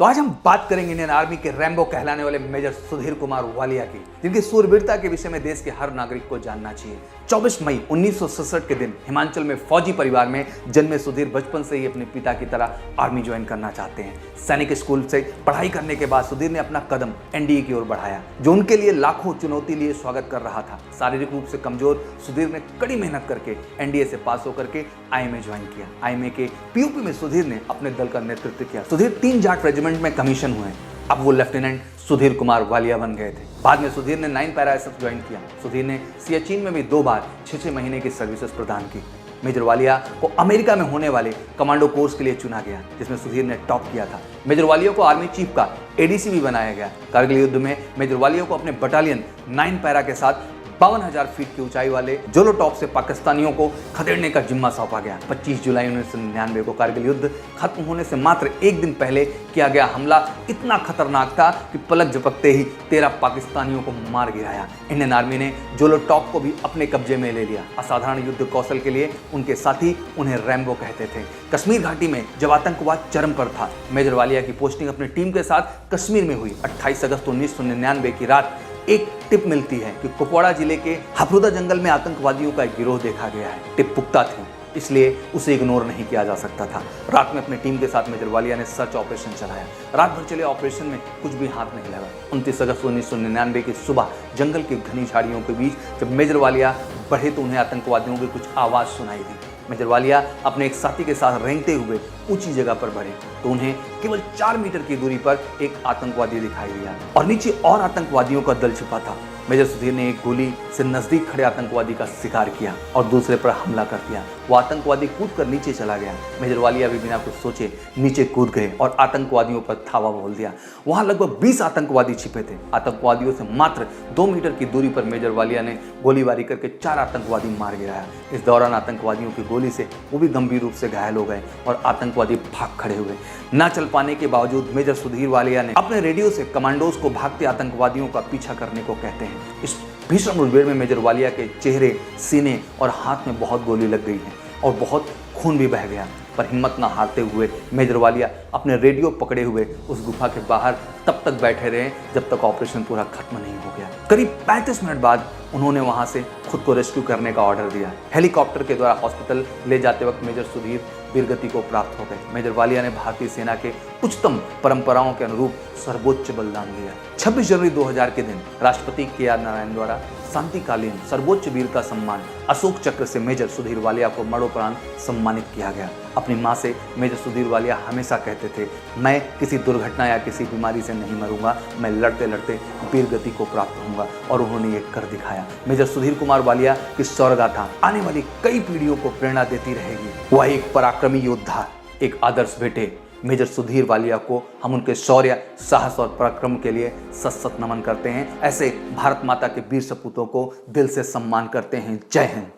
तो आज हम बात करेंगे इंडियन आर्मी के रैम्बो कहलाने वाले मेजर सुधीर कुमार वालिया की, जिनकी सूरवीरता के विषय में देश के हर नागरिक को जानना चाहिए। 24 मई 1967 के दिन हिमाचल में फौजी परिवार में जन्मे सुधीर बचपन से ही अपने पिता की तरह आर्मी ज्वाइन करना चाहते हैं। सैनिक स्कूल से पढ़ाई करने के बाद सुधीर ने अपना कदम एनडीए की ओर बढ़ाया, जो उनके लिए लाखों चुनौती लिए स्वागत कर रहा था। शारीरिक रूप से कमजोर सुधीर ने कड़ी मेहनत करके एनडीए से पास होकर के आईएमए ज्वाइन किया। आईएमए के पीओपी में सुधीर ने अपने दल का नेतृत्व किया। सुधीर 3 जाट रेजिमेंट में कमीशन हुए। अब वो लेफ्टिनेंट सुधीर कुमार वालिया बन गए थे। बाद में सुधीर ने 9 पैरा एसएफ ज्वाइन किया। सुधीर ने सियाचिन में भी 2 बार 6-6 महीने की सर्विसेज प्रदान की। मेजर वालिया को अमेरिका में होने वाले कमांडो कोर्स के लिए चुना गया, जिसमें सुधीर ने टॉप किया था। मेजर वालिया को आर्मी चीफ का एडीसी भी बनाया गया। कारगिल युद्ध में मेजर वालिया को अपने बटालियन 9 पैरा के साथ 52,000 फीट की ऊंचाई वाले जोलो टॉप से पाकिस्तानियों को खदेड़ने का जिम्मा सौंपा गया। 25 जुलाई 1999 को कारगिल युद्ध खत्म होने से मात्र 1 दिन पहले किया गया हमला इतना खतरनाक था कि पलक झपकते ही 13 पाकिस्तानियों को मार गिराया। इंडियन आर्मी ने जोलो टॉप को भी अपने कब्जे में ले लिया। असाधारण युद्ध कौशल के लिए उनके साथी उन्हें रैम्बो कहते थे। कश्मीर घाटी में जब आतंकवाद चरम पर था, मेजर वालिया की पोस्टिंग अपनी टीम के साथ कश्मीर में हुई। 28 अगस्त 1999 की रात एक टिप मिलती है कि कुपवाड़ा जिले के हफरुदा जंगल में आतंकवादियों का एक गिरोह देखा गया है। टिप पुख्ता थी, इसलिए उसे इग्नोर नहीं किया जा सकता था। रात में अपनी टीम के साथ मेजर वालिया ने सर्च ऑपरेशन चलाया। रात भर चले ऑपरेशन में कुछ भी हाथ नहीं लगा। 29 अगस्त 1999 की सुबह जंगल की घनी झाड़ियों के बीच जब मेजर वालिया बढ़े तो उन्हें आतंकवादियों की कुछ आवाज़ सुनाई दी। मेजर वालिया अपने एक साथी के साथ रेंगते हुए ऊंची जगह पर बढ़े तो उन्हें केवल 4 मीटर की दूरी पर एक आतंकवादी दिखाई दिया और नीचे और आतंकवादियों का दल छिपा था। मेजर सुधीर ने एक गोली से नजदीक खड़े आतंकवादी का शिकार किया और दूसरे पर हमला कर दिया। वो आतंकवादी कूद कर नीचे चला गया। मेजर वालिया भी बिना कुछ सोचे नीचे कूद गए और आतंकवादियों पर धावा बोल दिया। वहां लगभग 20 आतंकवादी छिपे थे। आतंकवादियों से मात्र 2 मीटर की दूरी पर मेजर वालिया ने गोलीबारी करके 4 आतंकवादी मार गिराया। इस दौरान आतंकवादियों की गोली से वो भी गंभीर रूप से घायल हो गए और आतंकवादी भाग खड़े हुए। ना चल पाने के बावजूद मेजर सुधीर वालिया ने अपने रेडियो से कमांडोज को भागते आतंकवादियों का पीछा करने को कहते हैं। इस भीषण मुठभेड़ में मेजर वालिया के चेहरे, सीने और हाथ में बहुत गोली लग गई है और बहुत खून भी बह गया। पर हिम्मत न हारते हुए मेजर वालिया अपने रेडियो पकड़े हुए उस गुफा के बाहर तब तक बैठे रहे जब तक ऑपरेशन पूरा खत्म नहीं हो गया। करीब 35 मिनट बाद उन्होंने वहां से खुद को रेस्क्यू करने का ऑर्डर दिया। हेलीकॉप्टर के द्वारा हॉस्पिटल ले जाते वक्त मेजर सुधीर वीरगति को प्राप्त हो गए। मेजर वालिया ने भारतीय सेना के उच्चतम परंपराओं के अनुरूप सर्वोच्च बलिदान दिया। 26 जनवरी 2000 के दिन राष्ट्रपति के.आर. नारायण द्वारा शांतिकालीन सर्वोच्च वीरता सम्मान अशोक चक्र से मेजर सुधीर वालिया को मरणोपरांत सम्मानित किया गया। अपनी मां से मेजर सुधीर वालिया हमेशा कहते थे, मैं किसी दुर्घटना या किसी बीमारी से नहीं मरूंगा, मैं लड़ते लड़ते वीरगति को प्राप्त होऊंगा। और उन्होंने ये कर दिखाया। मेजर सुधीर कुमार वालिया की शौर्यगाथा आने वाली कई पीढ़ियों को प्रेरणा देती रहेगी। वह एक पराक्रमी योद्धा, एक आदर्श बेटे मेजर सुधीर वालिया को हम उनके शौर्य, साहस और पराक्रम के लिए सत नमन करते हैं। ऐसे भारत माता के वीर सपूतों को दिल से सम्मान करते हैं। जय हिंद।